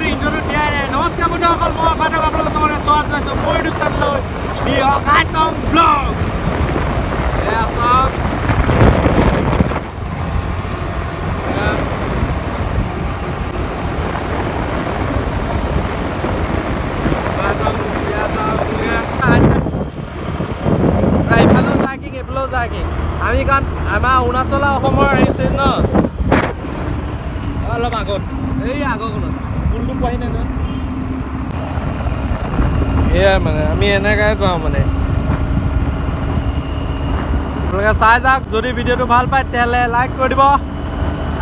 মইতো ইন্ট্ৰটো দিয়াই নাই। নমস্কাৰ বন্ধুসকল, মই অকাইতক আপোনালোকৰ চবৰে স্বাগত জনাইছোঁ মোৰ ইউটিউব চেনেললৈ দি অকাইতম ব্লগ। এয়া চাওক ইফালেও জাৰ্কিং এইফালেও জাৰ্কিং। আমি কাৰণ আমাৰ অৰুণাচল অসমৰ আহিছে ন, অলপ আগত এই আগৰখনত পুলটো পোৱাহি নাই নহয়। এয়াই মানে আমি এনেকৈ যাওঁ মানে। আপোনালোকে চাই যাওক, যদি ভিডিঅ'টো ভাল পায় তেতিয়াহ'লে লাইক কৰি দিব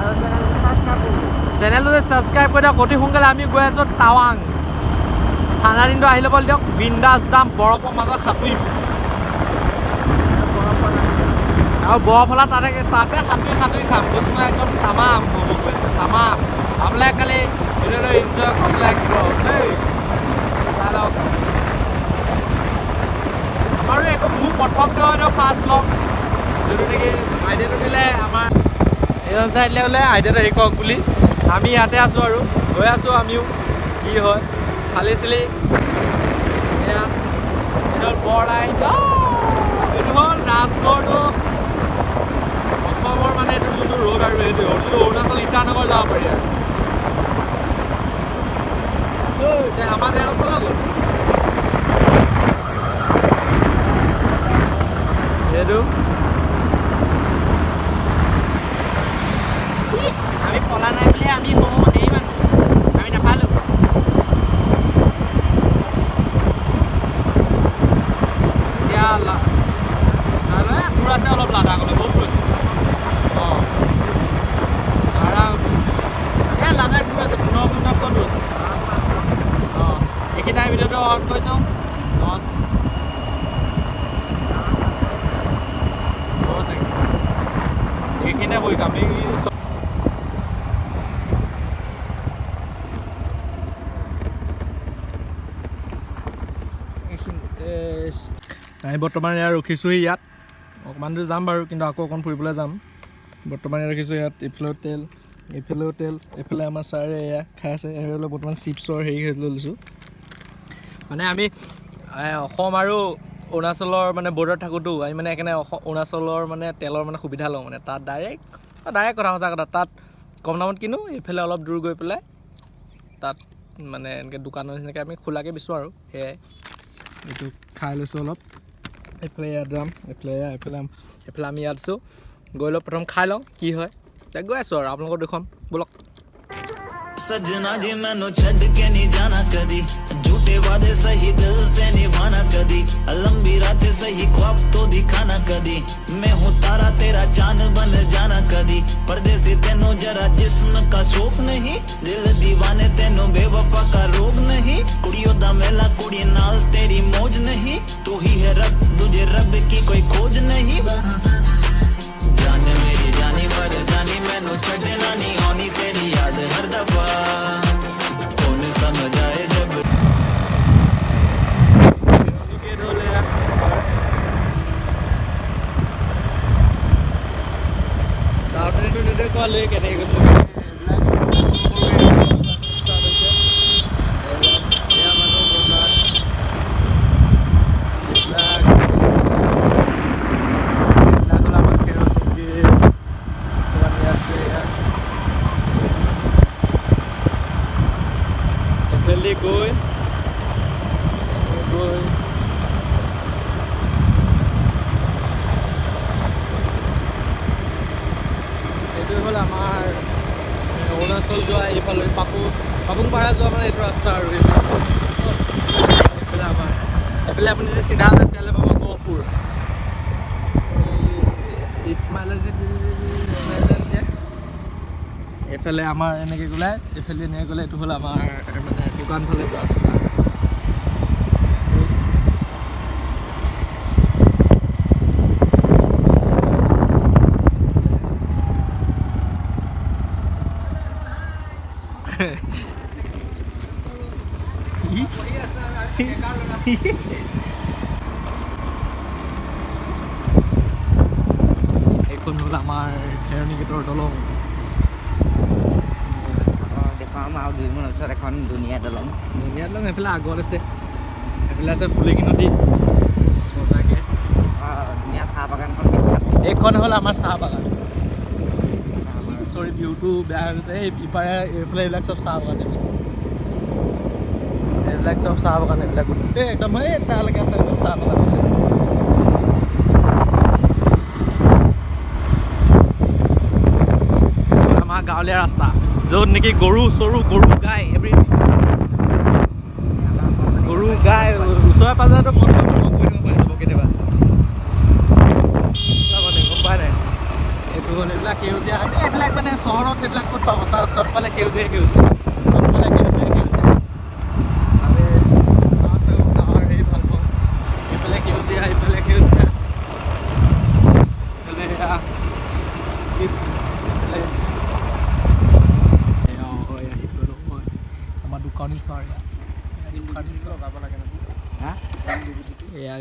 আৰু চেনেলটো ছাবস্ক্ৰাইব কৰি দিয়ক। অতি সোনকালে আমি গৈ আছোঁ টাৱাং। ঠাণ্ডা দিনটো আহি ল'ব দিয়ক, বিন্দাছ যাম, বৰফৰ মাজত সাঁতুৰিম আৰু বৰফলা তাতে সাঁতুৰি খাম। কৈছোঁ নহয়, একদম তামাম হ'ব গৈছে, তামাম। আপোনালোকে খালি ভিডিঅ'টো এনজয় কৰি লাইক কৰক দেই। চাই লওক, আমাৰো একো মোৰ প্ৰথমটো হয়তো ফাৰ্ষ্ট ব্লগ, যোনটো নেকি আইডিয়াটো দিলে আমাৰ এইজন চাই দিলে বোলে আইডিয়াটো শিকক বুলি। আমি ইয়াতে আছোঁ আৰু গৈ আছোঁ আমিও, কি হয় খালি চিলি। এয়া এইটো বৰলাই, এইটো হ'ল ৰাজগড়টো অসমৰ মানে এইটো যোনটো ৰোড আৰু সেইটো অৰুণাচল ইটানগৰ যাব পাৰি আৰু আমাৰ জেগাত পৰা গ'ল এইটো। আমি পলা নাই বুলি আমি কওঁ হেৰি মানুহ, আমি নাপালোঁ। এতিয়া দূৰ আছে অলপ, লাডাখলৈ বহুত দূৰ আছে। অঁ এই লাডাখ দূৰ আছে, 15 কিলোমিটাৰ দূৰ আছে। অঁ এইকেইটাই ভিডিঅ'টো অন কৰিছোঁ। এইখিনিতে বহি আমি আমি বৰ্তমান ইয়াত ৰখিছোঁহি। ইয়াত অকণমান দূৰ যাম বাৰু, কিন্তু আকৌ অকণ ফুৰিবলৈ যাম। বৰ্তমান ইয়াত ৰখিছোঁ। ইয়াত এইফালেও তেল, এইফালেও তেল, এইফালে আমাৰ ছাৰে এয়া খাই আছে। এইফালে বৰ্তমান চিপছৰ হেৰি লৈ লৈছোঁ। মানে আমি অসম আৰু অৰুণাচলৰ মানে বৰ্ডাৰত থাকোঁতো, আমি মানে সেইকাৰণে অৰুণাচলৰ মানে তেলৰ মানে সুবিধা লওঁ। মানে তাত ডাইৰেক্ট কথা সঁচা কথা, তাত কম দামত কিনো, এইফালে অলপ দূৰ গৈ পেলাই তাত মানে এনেকৈ দোকানৰ নিচিনাকৈ আমি খোলাকৈ বেচোঁ আৰু সেয়াই। এইটো খাই লৈছোঁ অলপ, এইফালে ইয়াত যাম, এইফালে আমি ইয়াত আছোঁ। গৈ লওঁ, প্ৰথম খাই লওঁ কি হয়, এতিয়া গৈ আছোঁ আৰু আপোনালোকক দেখুৱাম, ব'লক। सजना जी मैनू छड़ के नहीं जाना कदी, झूठे वादे सही दिल से निभाना कदी, लंबी रातें सही ख्वाब तो दिखाना कदी, मैं हूँ तारा तेरा चांद बन जाना कदी, परदेसी तेनू जरा जिस्म का शौक नहीं, दिल दीवाने तेनू बेवफा का रोग नहीं, कुड़ियों दा मेला कुड़ी नाल तेरी मौज नहीं, तू ही है रब तुझे रब की कोई खोज नहीं, जान मेरी जानी मर जानी मैनू छड़ना नहीं आनी तेरी याद हर दफा, कौन समझ आए जब এইটো হ'ল আমাৰ অৰুণাচল যোৱা এইফালে পাপুংপাৰা যোৱা মানে এইটো ৰাস্তা আৰু এইফালে আমাৰ এইফালে আপুনি যদি চিধা যায় তেতিয়াহ'লে পাব গহপুৰ। এইফালে আমাৰ এনেকৈ গ'লে এইটো হ'ল আমাৰ মানে দোকান ফালে ৰাস্তা। এইখন হ'ল আমাৰ ফেৰণি গেটৰ দলং। আৰু 2 দিনৰ পিছত এখন ধুনীয়া দলং এইফালে আগত আছে এইফালে আছে ফুলেকি নদী মজাকে ধুনীয়া চাহ বাগানখন এইখন হ'ল আমাৰ চাহ বাগান চৰি ভিউটো বেয়া হৈ গৈছে ইপাৰে এইফালে এইবিলাক চব চাহ বাগান এইবিলাক চব চাহ বাগান এইবিলাক গোটেই একদম তালৈকে আছে চাহ বাগান আমাৰ গাঁৱলীয়া ৰাস্তা য'ত নেকি গৰু গাই এভৰিথিং গৰু গাই ওচৰে পাজৰেতো মন কৰি দিব পাৰি যাব কেতিয়াবা গম পাই নাই এইটো হ'ল এইবিলাক সেউজীয়া এইবিলাক মানে চহৰত এইবিলাক ক'ত পাব চবফালে সেউজীয়া চবফালে সেউজীয়া আমি গাঁৱৰ হেৰি ভাল পাওঁ এইফালে সেউজীয়া এইফালে সেউজীয়া এইফালে এয়া স্কিপ আমাৰ দোকানী চাৰ যাব লাগে এয়া